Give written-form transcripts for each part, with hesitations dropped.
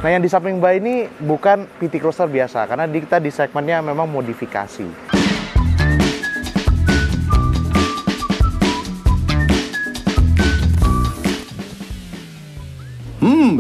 Nah, yang di samping Mbak ini bukan PT Cruiser biasa, karena kita di segmennya memang modifikasi.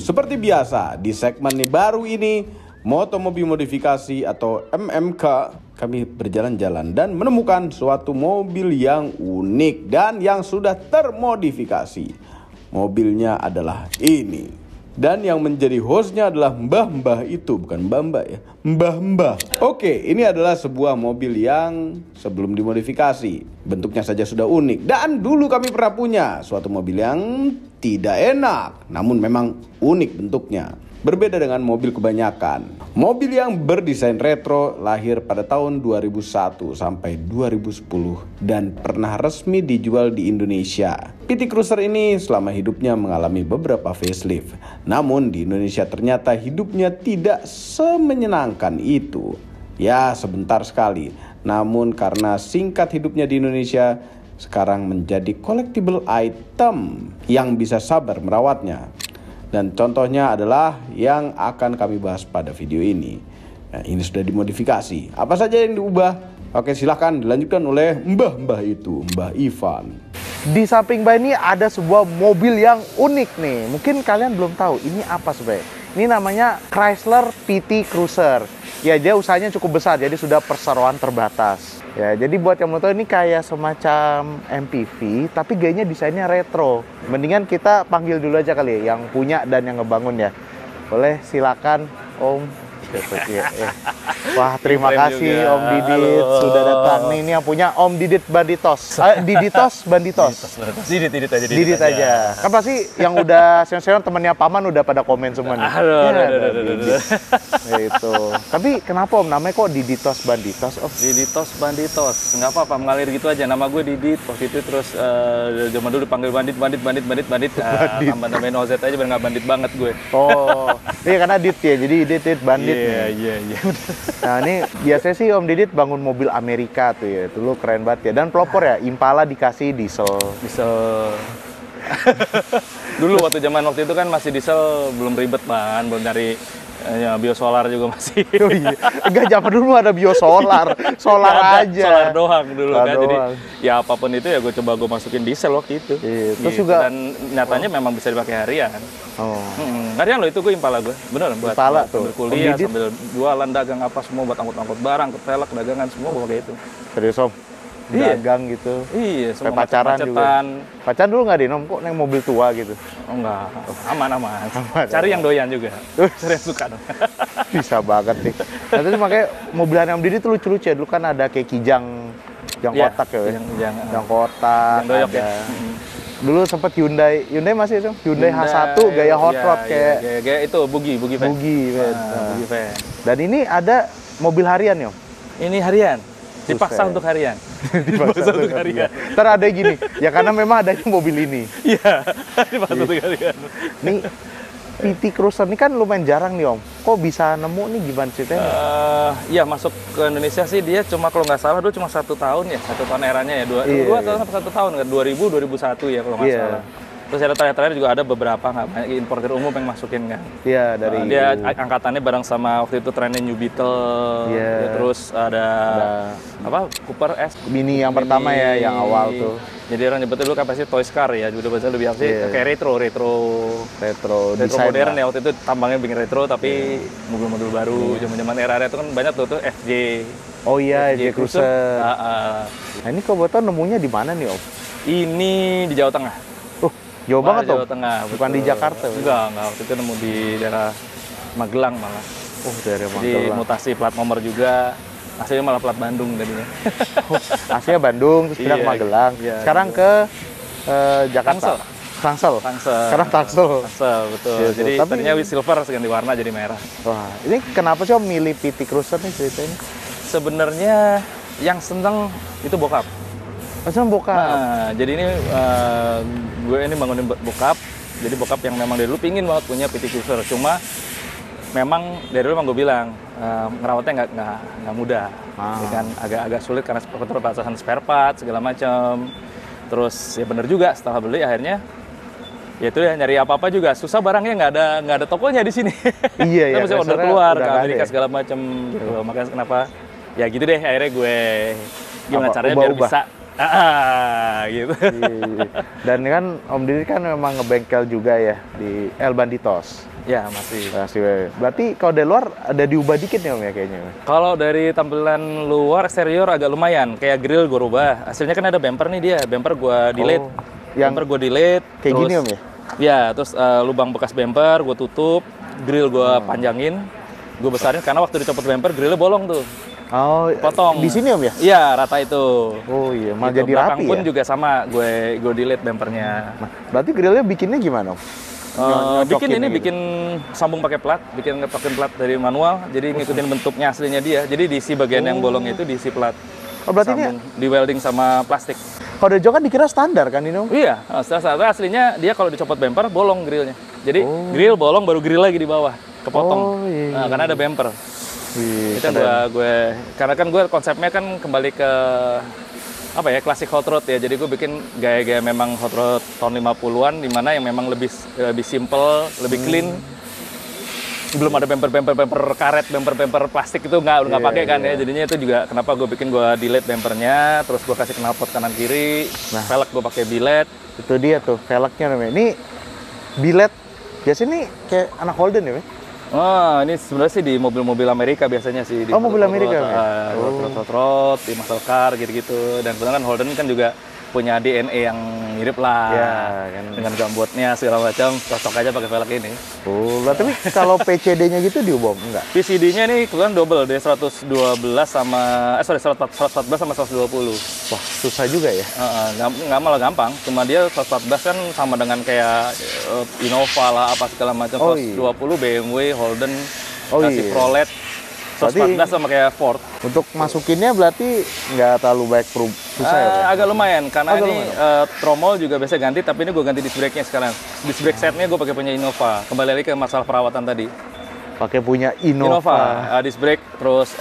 Seperti biasa, di segmen baru ini, Motomobil Modifikasi atau MMK, kami berjalan-jalan dan menemukan suatu mobil yang unik dan yang sudah termodifikasi. Mobilnya adalah ini. Dan yang menjadi hostnya adalah mbah-mbah itu, bukan mbah-mbah ya, mbah-mbah. Oke, ini adalah sebuah mobil yang sebelum dimodifikasi. Bentuknya saja sudah unik. Dan dulu kami pernah punya suatu mobil yang tidak enak, namun memang unik bentuknya. Berbeda dengan mobil kebanyakan. Mobil yang berdesain retro lahir pada tahun 2001 sampai 2010 dan pernah resmi dijual di Indonesia. PT Cruiser ini selama hidupnya mengalami beberapa facelift. Namun di Indonesia ternyata hidupnya tidak semenyenangkan itu. Ya, sebentar sekali. Namun karena singkat hidupnya di Indonesia, sekarang menjadi collectible item yang bisa sabar merawatnya. Dan contohnya adalah yang akan kami bahas pada video ini. Nah, ini sudah dimodifikasi. Apa saja yang diubah? Oke, silahkan dilanjutkan oleh mbah-mbah itu, Mbah Ivan. Di samping Mbak ini ada sebuah mobil yang unik nih. Mungkin kalian belum tahu ini apa sebenarnya. Ini namanya Chrysler PT Cruiser. Ya, dia usahanya cukup besar, jadi sudah perseroan terbatas. Ya, jadi buat yang mau tahu ini kayak semacam MPV, tapi gayanya desainnya retro. Mendingan kita panggil dulu aja kali ya, yang punya dan yang ngebangun ya. Boleh, silakan Om. Wah, terima kasih Om Didit sudah datang. Ini yang punya Om Didit Banditos. Diditos Banditos. Didit aja. Didit aja. Kan pasti yang udah senior-senior temannya Paman udah pada komen semua nih. Aduh. Itu. Tapi kenapa Om namanya kok Diditos Banditos? Om? Diditos Banditos. Nggak apa-apa, mengalir gitu aja. Nama gue Didit. Waktu itu terus zaman dulu dipanggil bandit. Tambah nambahin OZ aja biar nggak bandit banget gue. Oh, iya karena Dit ya. Jadi Didit bandit. Iya. Nah, ini biasanya sih Om Didit bangun mobil Amerika tuh ya. Dulu keren banget ya. Dan pelopor ya, Impala dikasih diesel. Dulu waktu itu kan masih diesel, belum ribet kan, belum nyari biosolar juga masih. Oh iya. Enggak, zaman dulu ada biosolar. Solar aja. Solar doang dulu solar kan. Doang. Jadi ya apapun itu ya gue coba masukin diesel waktu itu. Iya. Terus gitu. juga dan nyatanya memang bisa dipakai harian. Oh. Harian loh itu gue Impala gue. Bener buat sambil kuliah, sambil jualan, dagang apa semua, buat angkut-angkut barang, ketelak, dagangan semua gue pakai itu. Serius Om? Dagang gitu. Iya, semua pacaran juga. Pacaran dulu nggak Om? Kok naik mobil tua gitu? Oh enggak, aman. Cari yang doyan juga. Cari yang suka dong. Bisa banget nih. Nah, terus makanya mobilan Om Didi tuh lucu-lucu ya. Dulu kan ada kayak kijang kotak ya. Kijang kotak. Yang doyok ada. ya. Dulu sempat Hyundai masih itu? Hyundai H1 gaya hot rod kayak. Gaya itu buggy van. Buggy van. Dan ini ada mobil harian ya Om? Ini harian. Dipaksa untuk harian. Dipaksa untuk harian. Ntar ada gini, ya karena memang adanya mobil ini. Iya, dipaksa untuk harian. Nih, PT Cruiser ini kan lumayan jarang nih Om. Kok bisa nemu nih, gimana ceritanya? Iya, masuk ke Indonesia sih dia cuma kalau nggak salah dulu cuma 1 tahun ya. 1 tahun eranya ya. 2 tahun atau 1 tahun kan? 2000-2001 ya kalau nggak salah. Terus ada terakhir juga ada beberapa nggak banyak importer umum yang masukin kan. Iya, dari dia angkatannya bareng sama waktu itu trennya New Beetle. Ya, terus ada apa? Cooper S Mini yang pertama ya, yang awal tuh. Jadi orang nyebutnya dulu kan pasti Toys Car ya, udah bahasa lebih apa sih? Kayak retro modern ya, waktu itu tambangnya bikin retro tapi mobil-mobil baru. Zaman-zaman era itu kan banyak tuh FJ. Oh iya, FJ Cruiser. Nah, ini kok botol nemunya di mana nih Om? Ini di Jawa Tengah. Jauh banget Om? Jawa Tengah, bukan di Jakarta? Enggak, waktu itu nemu di daerah Magelang malah. Oh, daerah Magelang. Jadi mutasi plat nomor juga, aslinya malah plat Bandung tadinya. Aslinya Bandung, terus pindah ke Magelang. Sekarang ke Jakarta. Tangsel. Sekarang Tangsel, betul. Jadi tadinya silver, ganti warna jadi merah. Wah, ini kenapa sih Om milih PT Cruiser nih ceritanya? Sebenarnya yang seneng itu bokap. Macam bokap? Nah, jadi ini gue ini bangunin bokap. Jadi bokap yang memang dari dulu pingin banget punya PT Cruiser. Cuma memang dari dulu emang gue bilang ngerawatnya nggak mudah. Ya kan agak sulit karena perbatasan spare part segala macam. Terus ya bener juga setelah beli akhirnya Ya itu ya, nyari apa-apa juga susah, barangnya nggak ada tokonya di sini. Iya ya. Kita mesti order keluar ke udah nggak Amerika ada ya? segala macam gitu. Makanya kenapa ya gitu deh, akhirnya gue gimana Apa, caranya biar ubah-ubah? bisa gitu. Iya. Dan kan Om Didi kan memang ngebengkel juga ya di El Banditos. Ya masih. Berarti kalau dari luar ada diubah dikit nih Om ya kayaknya. Kalau dari tampilan luar eksterior agak lumayan, kayak grill gue rubah. Hasilnya kan ada bumper nih dia, bumper gue delete. Yang Bumper gue delete. kayak terus, gini Om ya? Ya, terus lubang bekas bumper gue tutup, grill gue panjangin, gue besarin karena waktu dicopot bumper grillnya bolong tuh. Oh, Potong. di sini Om ya? Iya, rata itu. Oh iya, malah Gitu. jadi Belakang rapi pun ya. juga sama, gue delete bumpernya. Nah, berarti grillnya bikinnya gimana Om? Bikin ini gitu. bikin sambung pakai plat, bikin plat dari manual, jadi ngikutin bentuknya aslinya dia. Jadi diisi bagian yang bolong itu diisi plat. Oh berarti ini Sambung, di welding sama plastik. kalau dari jauh kan dikira standar kan ini Om? Iya, setelah aslinya dia kalau dicopot bumper bolong grillnya. Jadi grill bolong baru grill lagi di bawah, kepotong. Oh, iya. Nah, karena ada bumper. Wih, Itu gue karena kan gue konsepnya kan kembali ke apa ya, klasik hot rod ya. Jadi gue bikin gaya-gaya memang hot rod tahun 50-an di mana yang memang lebih simple, lebih clean. Belum ada bumper karet, bumper plastik itu nggak pakai kan ya. Jadinya itu juga kenapa gue bikin, gue delete bumpernya, terus gue kasih knalpot kanan kiri, velg gue pakai billet. itu dia tuh velgnya namanya. Ini billet biasanya nih kayak anak Holden ya, Pak? Oh, ini sebenarnya sih di mobil-mobil Amerika biasanya sih. Di mobil Amerika, ya? Rot, di muscle car gitu-gitu. Dan kebetulan Holden kan juga punya DNA yang mirip lah. Ya, kan. Dengan gambotnya segala macam, cocok aja pakai velg ini. Oh, lah, tapi kalau PCD-nya gitu diubah enggak? PCD-nya nih kebetulan double, dia 114 sama 114 sama 120. Wah, susah juga ya. Nggak malah gampang, cuma dia 114 kan sama dengan kayak Innova lah apa segala macam. Oh, 120 BMW, Holden, Oh, kasih iya. Prolet. Berarti- 114 sama kayak Ford. Untuk masukinnya berarti nggak terlalu baik susah ya, Pak? Agak lumayan karena Agak ini tromol juga biasa ganti, tapi ini gue ganti disc brake-nya sekarang. Disc brake setnya gue pakai punya Innova. Kembali lagi ke masalah perawatan tadi. Pakai punya Innova. Disc brake, terus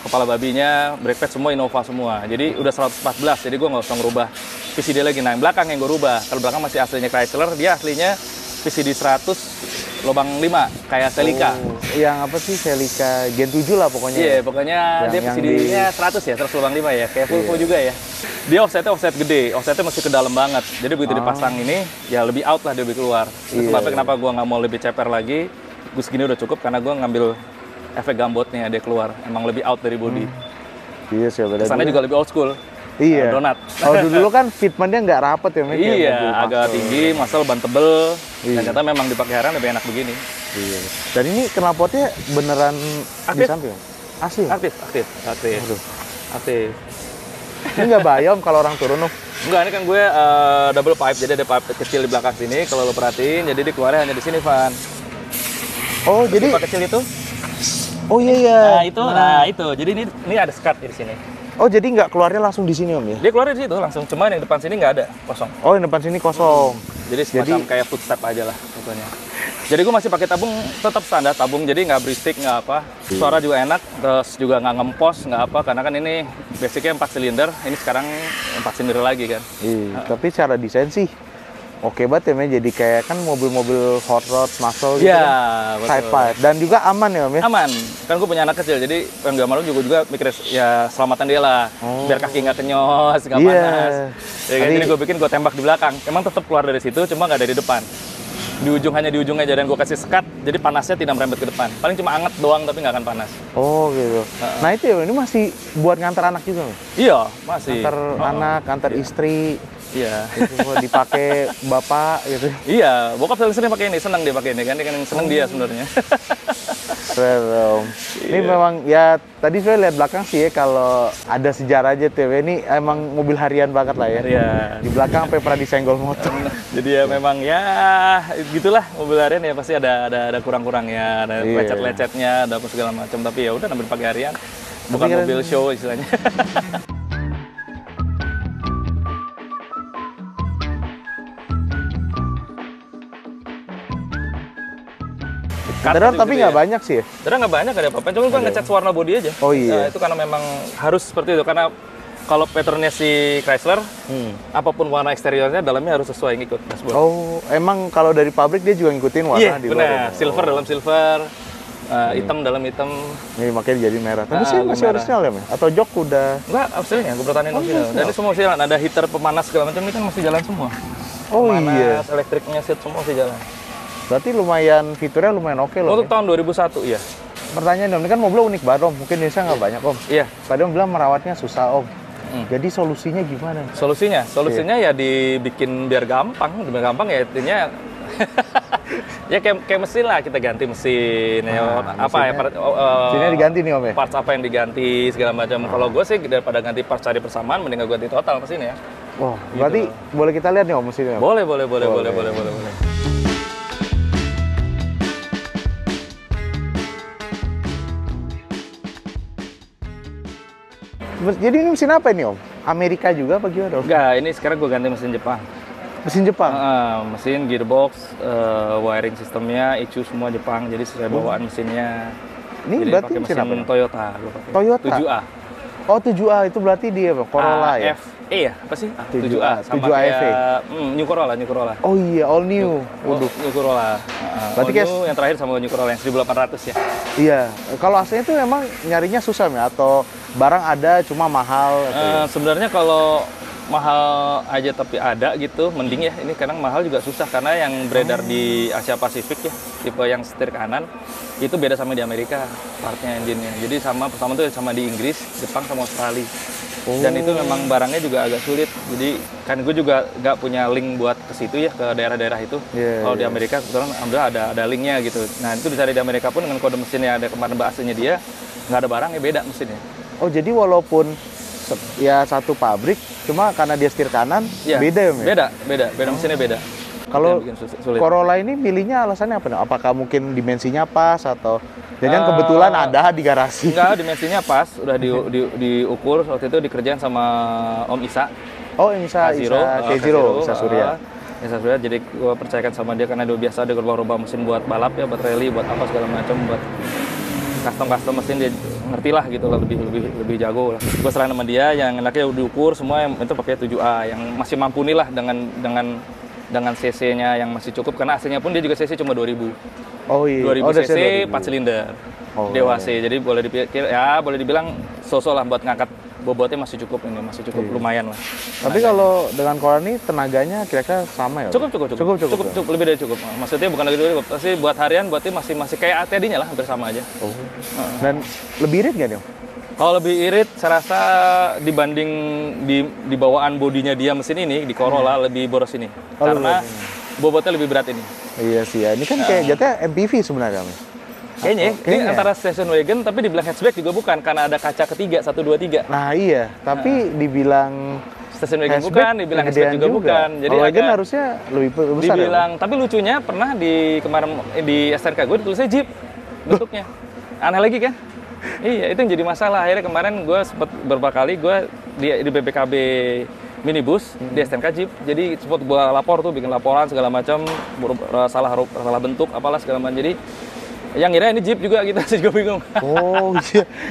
kepala babinya, brake pad semua Innova semua. Jadi udah 114, jadi gue nggak usah ngerubah PCD lagi. Nah, yang belakang yang gue rubah. Kalau belakang masih aslinya Chrysler, dia aslinya PCD 100 lubang 5 kayak Celica. Oh, yang apa sih Celica Gen 7 lah pokoknya. Iya, pokoknya dia yang PCD-nya 100 ya, 100 lubang 5 ya, kayak Volvo juga ya. Dia offsetnya offset gede, offsetnya masih ke dalam banget. Jadi begitu dipasang ini, ya lebih out lah dia lebih keluar. Itu sebabnya kenapa gue nggak mau lebih ceper lagi, gue segini udah cukup karena gue ngambil efek gambotnya dia keluar. Emang lebih out dari body. Iya sih, beda. Kesannya juga lebih old school. Iya. Donat. Kalau dulu kan fitmentnya nggak rapet ya, Mek, kayak mobil Iya, agak muscle. tinggi, muscle ban tebel. Iya. Dan ternyata memang dipakai harian lebih enak begini. Iya. Dan ini knalpotnya beneran di Aktif. samping? Asli? Aktif. Aduh. Aktif. Ini nggak bahaya Om kalau orang turun Om? Enggak, ini kan gue double pipe, jadi ada pipe kecil di belakang sini. Kalau lo perhatiin, jadi dia keluarnya hanya di sini, Van. Oh, jadi Pipe kecil itu? oh iya. Nah itu. Jadi ini ada skat di sini. Oh, jadi nggak keluarnya langsung di sini Om ya? Dia keluar di situ langsung, cuman yang depan sini nggak ada, kosong. Oh, yang depan sini kosong. Jadi semacam kayak footstep aja lah pokoknya. Jadi gue masih pakai tabung, tetap standar tabung, jadi nggak berisik, nggak apa. Suara juga enak, terus juga nggak ngempos, nggak apa. Karena kan ini basicnya 4 silinder, ini sekarang 4 silinder lagi kan. Iya, tapi secara desain sih oke banget ya, Mek. Jadi kayak kan mobil-mobil hot rod, muscle gitu Iya, kan. betul. Side pipe. Dan juga aman ya Om ya? Aman, kan gue punya anak kecil, jadi yang gak malu juga mikir ya selamatan dia lah, biar kaki nggak kenyos, nggak Iya. panas. Ya kan, Tadi- jadi gue bikin gue tembak di belakang, emang tetap keluar dari situ, cuma nggak dari depan. Hanya di ujung aja, dan gue kasih sekat, jadi panasnya tidak merembet ke depan. Paling cuma anget doang, tapi nggak akan panas. Oh gitu. Nah itu ya, ini masih buat ngantar anak juga Mek? Iya, masih. Antar anak, antar istri, Iya. itu semua dipakai bapak gitu. Iya, bokap sering pakai ini, seneng dia pakai ini kan, dia kan yang seneng dia sebenarnya. Keren Om. Ini memang ya tadi saya lihat belakang sih ya, kalau ada sejarah aja tuh ya. Ini emang mobil harian banget lah ya. Iya. Di belakang sampai pernah disenggol motor. Jadi ya memang ya gitulah mobil harian ya, pasti ada kurang-kurangnya, ada Iya. lecet-lecetnya, ada apa segala macam. Tapi ya udah namanya pakai harian, bukan keren. mobil show istilahnya. Terus tapi nggak banyak sih ya. Terus nggak banyak, ada apa-apa. Cuma gue ngecat warna bodi aja. Oh, iya. Nah, itu karena memang harus seperti itu, karena kalau patternnya si Chrysler, apapun warna eksteriornya, dalamnya harus sesuai ngikut dashboard. Oh, emang kalau dari pabrik dia juga ngikutin warna Iya, di luar. benar. Silver dalam silver, hitam dalam hitam. Ini makanya jadi merah. Tapi sih masih merah. original ya, Mas? Atau jok udah? Enggak, aslinya, gue pertahanin original. Jadi semua masih jalan. Ada heater pemanas segala macam, ini kan masih jalan semua. Oh Pemanas, iya. elektriknya, seat semua masih jalan. Berarti lumayan, fiturnya lumayan oke loh. Untuk tahun 2001, iya. Pertanyaan Om, ini kan mobil unik banget Om. Mungkin Indonesia nggak banyak Om. Iya. Tadi Om bilang merawatnya susah Om. Jadi solusinya gimana? Solusinya ya dibikin biar gampang ya intinya ya kayak mesin lah, kita ganti mesin ya, apa ya mesinnya diganti nih Om ya? parts apa yang diganti segala macam. Kalau gue sih daripada ganti parts cari persamaan mending gue ganti total mesinnya. Wah, berarti boleh kita lihat nih Om mesinnya? Boleh. Jadi ini mesin apa ini Om? Amerika juga apa gimana Om? Enggak, ini sekarang gue ganti mesin Jepang. Mesin Jepang? Mesin, gearbox, wiring sistemnya, ECU semua Jepang. Jadi sesuai bawaan mesinnya. Ini jadi berarti pakai mesin apa? Toyota. Gue pakai. Toyota? 7A. Oh 7A itu berarti dia Corolla ya? FE ya? Apa sih? 7A. Sama 7A kayak FE. New Corolla. Oh iya, all new. Waduh. New Corolla. Berarti All new yang terakhir sama New Corolla yang 1800 ya. Iya. Kalau aslinya itu memang nyarinya susah ya? Atau barang ada cuma mahal? Sebenarnya kalau mahal aja tapi ada gitu, mending ya. Ini kadang mahal juga susah karena yang beredar di Asia Pasifik ya, tipe yang setir kanan itu beda sama di Amerika partnya engine-nya. Jadi pertama tuh sama di Inggris, Jepang sama Australia. Dan itu memang barangnya juga agak sulit. Jadi kan gue juga nggak punya link buat ke situ ya, ke daerah-daerah itu. Kalau di Amerika kebetulan alhamdulillah ada linknya gitu. Nah itu dicari di Amerika pun dengan kode mesinnya ada kemarin bahasanya dia, nggak ada barangnya beda mesinnya. Oh jadi walaupun ya satu pabrik, cuma karena dia setir kanan, ya, beda ya? Beda mesinnya beda. Kalau Corolla ini milihnya alasannya apa? Apakah mungkin dimensinya pas atau jangan kebetulan ada di garasi? Enggak, dimensinya pas, udah diukur waktu itu dikerjain sama Om Isa. Oh, Isa Surya. Isa Surya, jadi gue percayakan sama dia karena dia biasa ada rubah-rubah mesin buat balap ya, buat rally, buat apa segala macam, buat custom mesin dia ngerti lah gitu lah, lebih jago lah. Gue serahin sama dia yang enaknya diukur semua yang itu pakai 7A yang masih mampu nih lah dengan cc-nya yang masih cukup karena AC-nya pun dia juga cc cuma 2000. Oh iya. 2000 cc 4 silinder. Dewa C. Jadi boleh dibilang sosok lah buat ngangkat bobotnya masih cukup lumayan lah. Tapi kalau dengan Corolla ini tenaganya kira-kira sama ya? Cukup, lebih dari cukup. Maksudnya bukan lagi cukup, pasti buat harian berarti masih kayak ATD-nya lah, hampir sama aja. Dan lebih irit nggak nih? Kalau lebih irit, saya rasa dibanding di bawaan bodinya dia mesin ini di Corolla lebih boros ini, karena bobotnya lebih berat ini. Iya sih ya, ini kan kayak jatuhnya MPV sebenarnya. Kayaknya ini antara station wagon tapi dibilang hatchback juga bukan karena ada kaca ketiga 1, 2, 3. Nah iya, tapi dibilang station wagon bukan, dibilang hatchback juga bukan. Jadi wagon harusnya lebih besar. Dibilang, ya? Tapi lucunya pernah kemarin di STNK gue ditulisnya Jeep bentuknya. Aneh lagi kan? Iya, itu yang jadi masalah. Akhirnya kemarin gue sempat beberapa kali gue di BPKB minibus di STNK Jeep. Jadi sempat gue lapor tuh, bikin laporan segala macam, salah bentuk apalah segala macam. Jadi yang ngira ini Jeep juga gitu, saya juga bingung. Oh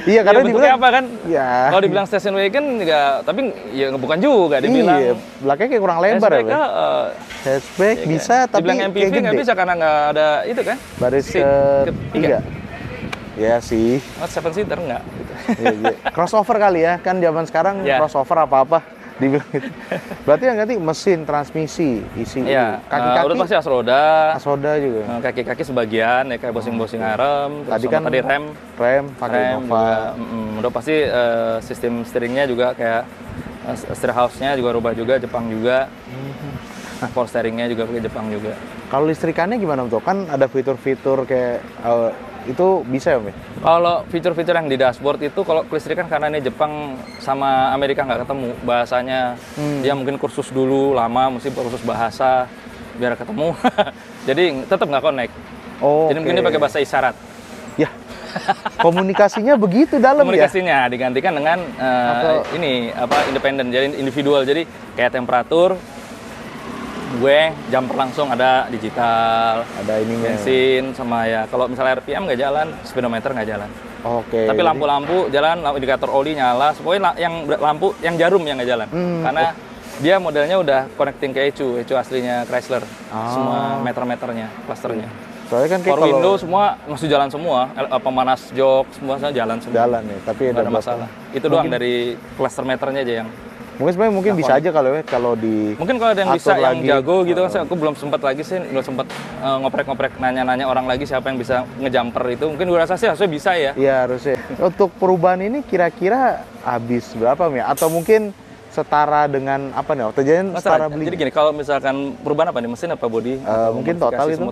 iya karena ya, dibilang apa kan? Ya. Kalau dibilang station wagon enggak, tapi ya bukan juga dibilang. Iya, belakangnya kayak kurang lebar ya. Hatchback ya, bisa kan? tapi dibilang MPV nggak bisa karena nggak ada itu kan? Baris ketiga. Ya sih. Seven seater enggak gitu. Iya. Crossover kali ya, kan zaman sekarang crossover apa-apa dibilang gitu. Berarti yang ganti mesin, transmisi, isi kaki-kaki. Udah pasti as roda. As roda juga. Kaki-kaki sebagian ya kayak bosing-bosing arem. Tadi kan rem pakai Nova. Udah pasti sistem steeringnya juga kayak steer house-nya juga rubah juga, Jepang juga. Power steeringnya juga pakai Jepang juga. Kalau listrikannya gimana tuh? Kan ada fitur-fitur kayak itu bisa ya, Om? Kalau fitur-fitur yang di dashboard itu kalau kelistrikan karena ini Jepang sama Amerika nggak ketemu bahasanya, dia mungkin kursus dulu lama, mesti kursus bahasa biar ketemu. Jadi tetap nggak connect. Jadi mungkin dia pakai bahasa isyarat. Ya, komunikasinya begitu dalam komunikasinya digantikan dengan independen, jadi individual. Jadi kayak temperatur Gue jumper langsung ada digital, Ada ininya. bensin, sama ya kalau misalnya RPM nggak jalan, speedometer nggak jalan. Oke. Tapi jadi- lampu-lampu jalan, indikator oli nyala, pokoknya yang lampu, yang jarum yang nggak jalan. Karena dia modelnya udah connecting ke ECU aslinya Chrysler. Semua meter-meternya, clusternya. Soalnya kan kayak Power kalau window semua masih jalan semua, pemanas jok semua jalan semua. jalan ya, tapi Nggak ada buat- masalah. Itu doang dari cluster meternya aja yang. Mungkin sebenarnya mungkin bisa aja kalau di Mungkin kalau ada yang atur bisa, yang lagi. jago gitu kan, aku belum sempat lagi sih, belum sempat ngoprek-ngoprek nanya-nanya orang lagi siapa yang bisa ngejumper itu. Mungkin gue rasa sih harusnya bisa ya. Iya harusnya. Untuk perubahan ini kira-kira habis berapa ya? Atau mungkin setara dengan apa nih? Atau jadi setara beli? Jadi gini, kalau misalkan perubahan apa nih, mesin apa body? Mungkin total itu?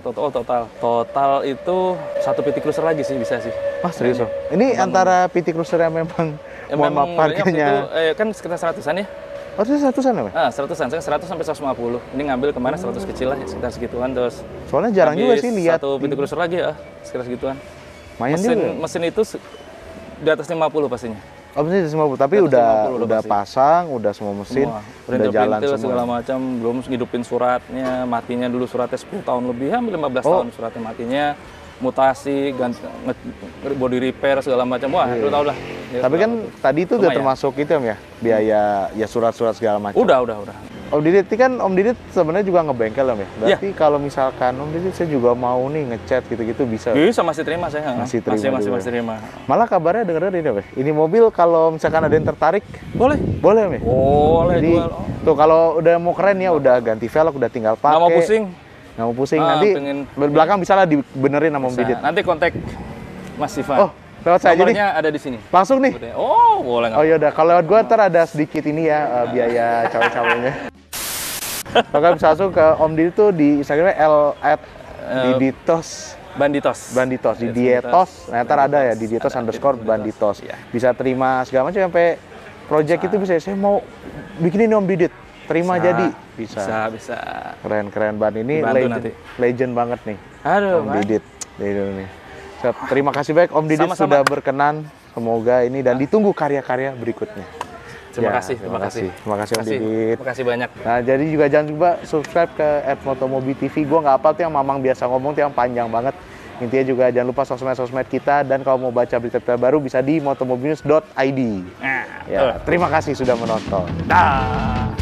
Total itu satu PT Cruiser lagi sih bisa sih. Wah serius loh. Ini antara PT Cruiser yang memang Ya, mohon memang maaf modelnya waktu harganya. itu, kan sekitar 100-an ya. Oh itu 100-an ya? Mas? 100-an, saya 100 sampai 150. Ini ngambil kemarin 100 kecil lah, ya, sekitar segituan. Terus Soalnya jarang juga habis sih lihat. satu PT Cruiser lagi ya, sekitar segituan. Lumayan juga. Mesin itu di atas 50 pastinya. Oh mesin 50, tapi 150 udah pasti. pasang, udah semua mesin, Semua. udah jalan Perintil semua. segala macam, belum ngidupin suratnya, matinya dulu suratnya 10 tahun lebih, hampir 15 Oh. tahun suratnya matinya, mutasi, ganti, body repair segala macam. Wah, lu tau lah. Ya, Tapi kan tadi itu udah Lumayan. termasuk itu ya, biaya ya surat-surat segala macam. Udah. Om Didit ini kan Om Didit sebenarnya juga ngebengkel ya. Iya. Berarti kalau misalkan Om Didit saya juga mau nih ngechat gitu-gitu bisa. Bisa masih terima saya. Masih terima juga. Masih terima. Malah kabarnya dengar ini apa? Ini mobil kalau misalkan ada yang tertarik Boleh. boleh ya? Boleh Jadi jual. tuh kalau udah mau keren ya udah ganti velg udah tinggal pakai. Nggak mau pusing. Nggak mau pusing. Ah, Nanti pengen- belakang bisa lah dibenerin sama Om Didit. Nanti kontak Mas Sivan. Oh, lewat saya aja nih. Nomornya ada di sini. Langsung nih. Oh, boleh nggak? Oh yaudah, kalau lewat gua ntar ada sedikit ini ya biaya cawe-cawenya. Maka bisa langsung ke Om Didit tuh di Instagramnya @diditos Banditos. Banditos di Yes, Dietos. Nah, ntar ada ya di Dietos _ Banditos. Iya. Bisa terima segala macam sampai project itu bisa. Saya mau bikin ini Om Didit. Terima Bisa. jadi. Bisa. Bisa. Keren ban ini Dibantu legend, nanti. legend banget nih. Aduh, Om Didit. Nih. Terima kasih banyak Om Didit Sama-sama. sudah berkenan. Semoga ini dan ditunggu karya-karya berikutnya. Terima Ya, kasih. Terima kasih Om Didit. Terima kasih banyak. Nah, jadi juga jangan lupa subscribe ke @motomobi TV. Gua nggak apa tuh yang Mamang biasa ngomong tuh yang panjang banget. Intinya juga jangan lupa sosmed-sosmed kita dan kalau mau baca berita-berita baru bisa di motomobinews.id. Nah, Ya, terima kasih sudah menonton. dah.